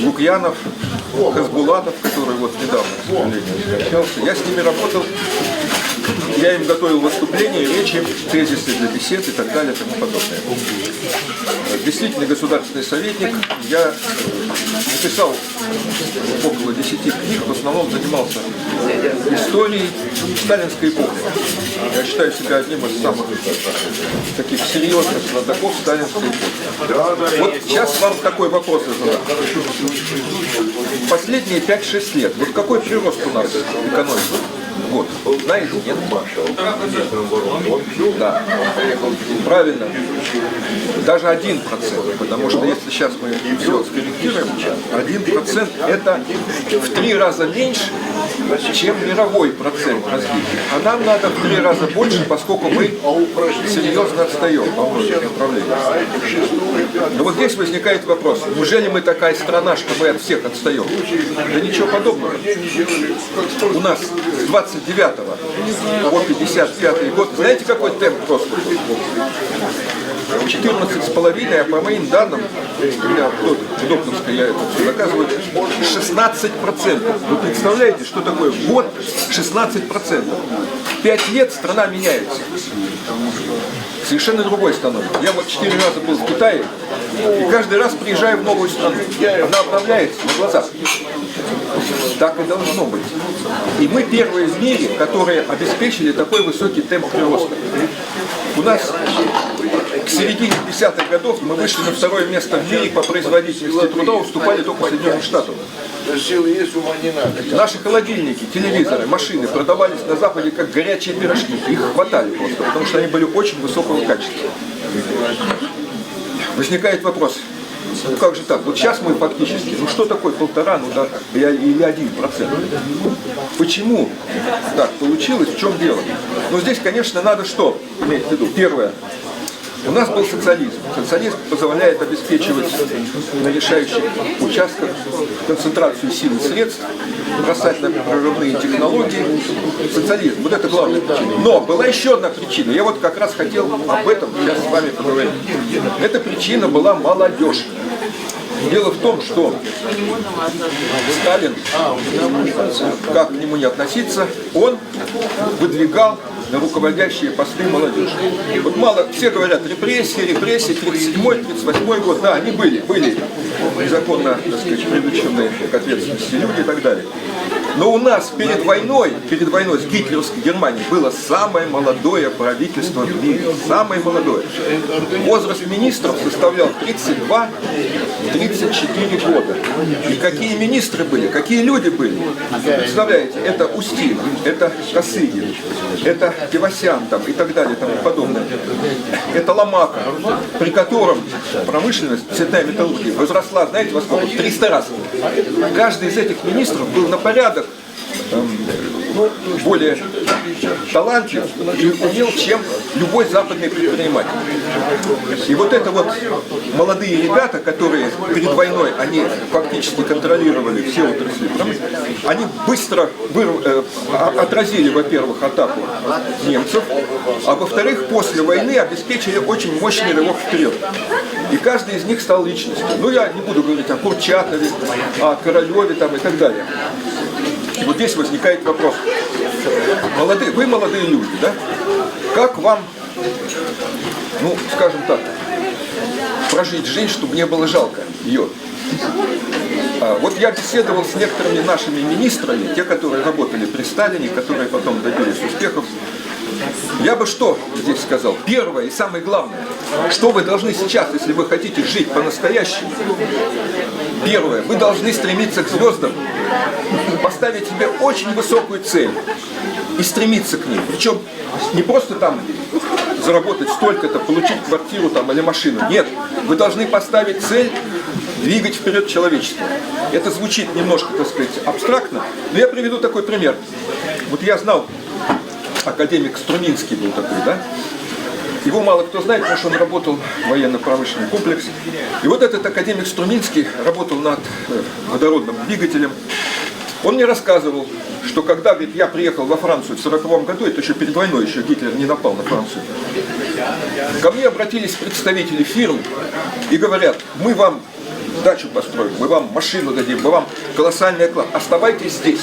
Лукьянов, Хасбулатов, который вот недавно, к сожалению, скончался. Я с ними работал, я им готовил выступления, речи, тезисы для бесед и так далее и тому подобное. Действительно государственный советник, я написал около 10 книг, в основном занимался историей сталинской эпохи. Я считаю себя одним из самых таких серьезных знатоков сталинской эпохи. Вот сейчас вам такой вопрос задам. Последние 5-6 лет, вот какой прирост у нас экономики? Год. Знаете, нет? Да. Правильно. Даже 1%. Потому что если сейчас мы все скорректируем, 1% это в 3 раза меньше, чем мировой процент развития. А нам надо в 3 раза больше, поскольку мы серьезно отстаем по многим направлениям. Но вот здесь возникает вопрос. Неужели мы такая страна, что мы от всех отстаем? Да ничего подобного. У нас с 29 по 55 год, знаете, какой темп роста был? 14,5, а по моим данным, у меня в Докторской я это все доказываю, 16%. Вы представляете, что такое год 16%? 5 лет страна меняется. Совершенно другой становится. Я вот 4 раза был в Китае, и каждый раз приезжаю в новую страну. Она обновляется на глазах. Так и должно быть. И мы первые в мире, которые обеспечили такой высокий темп прироста. У нас к середине 50-х годов мы вышли на 2-е место в мире по производительности труда, уступали только Соединенным Штатам. Наши холодильники, телевизоры, машины продавались на Западе как горячие пирожки. Их хватали просто, потому что они были очень высокого качества. Возникает вопрос. Ну как же так? Вот сейчас мы фактически, ну что такое 1,5, ну да, или 1%? Почему так получилось, в чем дело? Ну здесь, конечно, надо что иметь в виду? Первое. У нас был социализм. Социализм позволяет обеспечивать на решающих участках концентрацию сил и средств, бросать на прорывные технологии. Социализм. Вот это главная причина. Но была еще одна причина. Я вот как раз хотел об этом сейчас с вами поговорить. Эта причина была молодежь. Дело в том, что Сталин, как к нему не относиться, он выдвигал на руководящие посты молодежи. Вот мало, все говорят, репрессии, 37-й, 38-й год, да, они были незаконно, так сказать, привлеченные к ответственности люди и так далее. Но у нас перед войной с гитлеровской Германией было самое молодое правительство в мире, самое молодое. Возраст министров составлял 32-34 года. И какие министры были, какие люди были. Представляете, это Устинов, это Косыгин, это Кивасян там, и так далее, и тому подобное. Это Ломака, при котором промышленность, цветная металлургия возросла, знаете, во сколько? 300 раз. Каждый из этих министров был на порядок более талантлив и умел, чем любой западный предприниматель. И вот это вот молодые ребята, которые перед войной, они фактически контролировали все отрасли промышленности, они быстро отразили, во-первых, атаку немцев, а во-вторых, после войны обеспечили очень мощный рывок вперед. И каждый из них стал личностью. Ну, я не буду говорить о Курчатове, о Королеве там, и так далее. И вот здесь возникает вопрос. Вы молодые люди, да? Как вам, ну, скажем так, прожить жизнь, чтобы не было жалко ее? Вот я беседовал с некоторыми нашими министрами, те, которые работали при Сталине, которые потом добились успехов. Я бы что здесь сказал? Первое и самое главное, что вы должны сейчас, если вы хотите жить по-настоящему. Первое, вы должны стремиться к звездам, поставить себе очень высокую цель и стремиться к ней. Причем не просто там заработать столько-то, получить квартиру там, или машину. Нет, вы должны поставить цель двигать вперед человечество. Это звучит немножко, так сказать, абстрактно, но я приведу такой пример. Вот я знал, академик Струминский был такой, да? Его мало кто знает, потому что он работал в военно-промышленном комплексе. И вот этот академик Струминский работал над водородным двигателем. Он мне рассказывал, что когда, говорит, я приехал во Францию в 1940 году, это еще перед войной, еще Гитлер не напал на Францию, ко мне обратились представители фирм и говорят, мы вам дачу построим, мы вам машину дадим, мы вам колоссальный оклад. Оставайтесь здесь.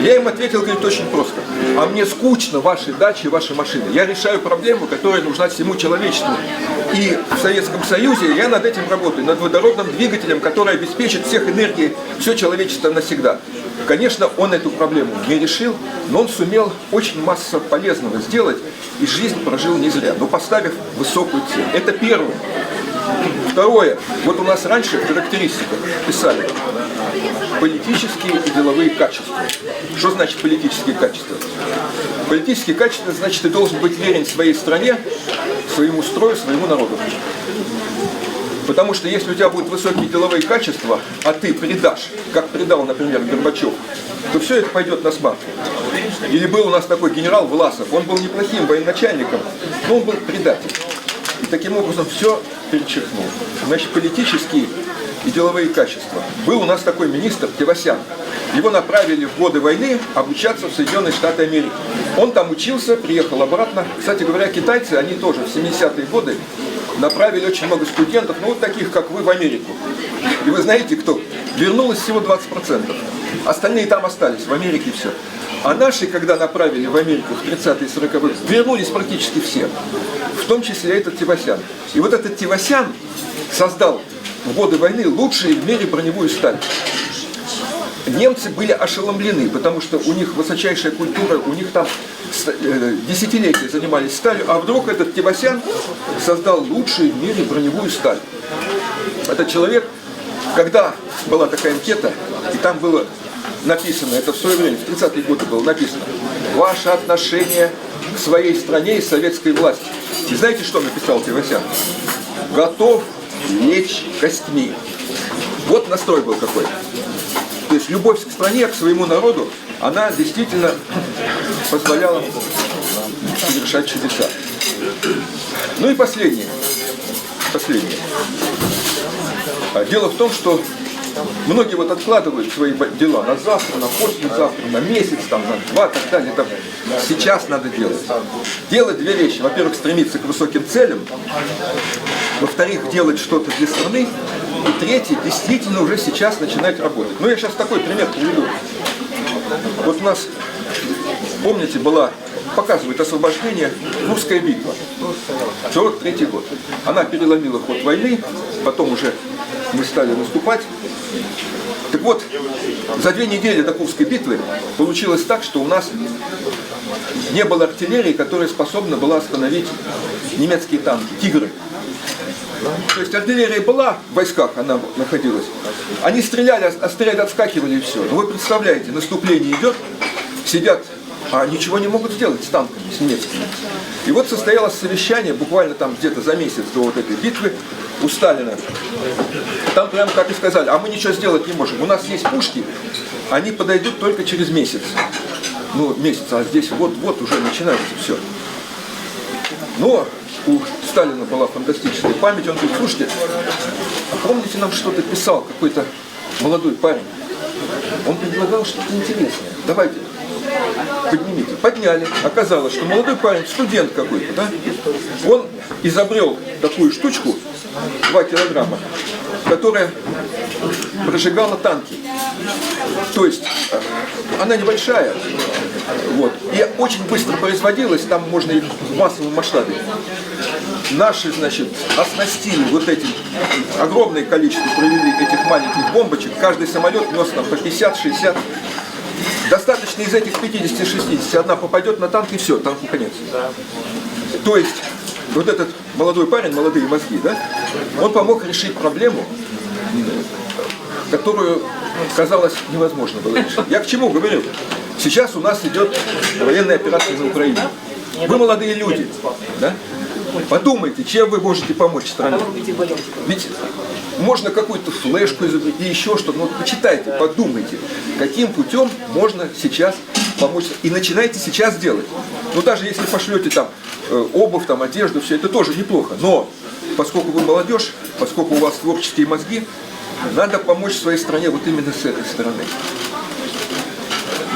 Я им ответил, говорит, очень просто. А мне скучно ваши дачи, ваши машины. Я решаю проблему, которая нужна всему человечеству. И в Советском Союзе я над этим работаю, над водородным двигателем, который обеспечит всех энергией, все человечество навсегда. Конечно, он эту проблему не решил, но он сумел очень массу полезного сделать, и жизнь прожил не зря, но поставив высокую цель. Это первое. Второе. Вот у нас раньше в характеристиках писали политические и деловые качества. Что значит политические качества? Политические качества, значит, ты должен быть верен своей стране, своему строю, своему народу. Потому что если у тебя будут высокие деловые качества, а ты предашь, как предал, например, Горбачев, то все это пойдет на смарку. Или был у нас такой генерал Власов, он был неплохим военачальником, но он был предатель. И таким образом все перечеркнул. Значит, политические и деловые качества. Был у нас такой министр Тевасян. Его направили в годы войны обучаться в Соединенные Штаты Америки. Он там учился, приехал обратно. Кстати говоря, китайцы, они тоже в 70-е годы направили очень много студентов, ну вот таких, как вы, в Америку. И вы знаете, кто? Вернулось всего 20%. Остальные там остались, в Америке все. А наши, когда направили в Америку в 30-е и 40-е, вернулись практически все. В том числе этот Тевасян. И вот этот Тевасян создал в годы войны лучшую в мире броневую сталь. Немцы были ошеломлены, потому что у них высочайшая культура, у них там десятилетия занимались сталью, а вдруг этот Тевасян создал лучшую в мире броневую сталь. Этот человек, когда была такая анкета, и там было написано, это в свое время, в 30-е годы было написано, ваше отношение к своей стране и советской власти. И знаете, что написал Тевасян? Готов лечь костьми. Вот настрой был какой. То есть любовь к стране, к своему народу, она действительно позволяла совершать чудеса. Ну и последнее. Дело в том, что многие вот откладывают свои дела на завтра, на послезавтра, на месяц, там, на 2, так далее. Там. Сейчас надо делать. Делать две вещи. Во-первых, стремиться к высоким целям. Во-вторых, делать что-то для страны. И третье, действительно уже сейчас начинать работать. Ну, я сейчас такой пример приведу. Вот у нас, помните, показывает освобождение Курская битва. 43-й год. Она переломила ход войны, потом уже мы стали наступать. Так вот, за 2 недели до Курской битвы получилось так, что у нас не было артиллерии, которая способна была остановить немецкие танки, «Тигры». То есть артиллерия была в войсках, она находилась. Они стреляли, а стрелять отскакивали и все. Но вы представляете, наступление идет, сидят, а ничего не могут сделать с танками, с немецкими. И вот состоялось совещание, буквально там где-то за месяц до вот этой битвы, у Сталина. Там прямо как и сказали, а мы ничего сделать не можем. У нас есть пушки, они подойдут только через месяц. Ну, месяц, а здесь вот уже начинается все. Но у Сталина была фантастическая память, он говорит, слушайте, а помните, нам что-то писал какой-то молодой парень? Он предлагал что-то интересное. Давайте, поднимите. Подняли. Оказалось, что молодой парень, студент какой-то, да? Он изобрел такую штучку, 2 килограмма, которая прожигала танки. То есть она небольшая, вот, и очень быстро производилась, там можно и в массовом масштабе. Наши, значит, оснастили вот этим, огромное количество провели этих маленьких бомбочек, каждый самолет нес там по 50-60. Достаточно из этих 50-60, одна попадет на танк и все, танку конец. То есть, вот этот молодой парень, молодые мозги, да, он помог решить проблему, которую, казалось, невозможно было решить. Я к чему говорю? Сейчас у нас идет военная операция на Украине. Вы молодые люди, да? Подумайте, чем вы можете помочь стране. Ведь можно какую-то флешку изобрести, еще что-то. Но почитайте, подумайте, каким путем можно сейчас помочь. И начинайте сейчас делать. Ну, даже если пошлете там обувь, там, одежду, все это тоже неплохо. Но поскольку вы молодежь, поскольку у вас творческие мозги, надо помочь своей стране вот именно с этой стороны.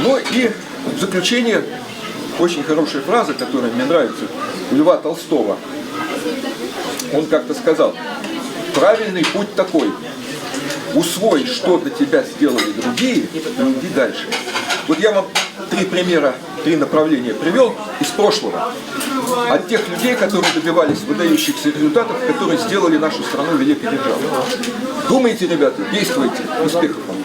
Ну и в заключение очень хорошая фраза, которая мне нравится, у Льва Толстого. Он как-то сказал, правильный путь такой. Усвой, что для тебя сделали другие, и иди дальше. Вот я вам 3 примера, 3 направления привел из прошлого. От тех людей, которые добивались выдающихся результатов, которые сделали нашу страну великой державой. Думайте, ребята, действуйте. Успехов вам!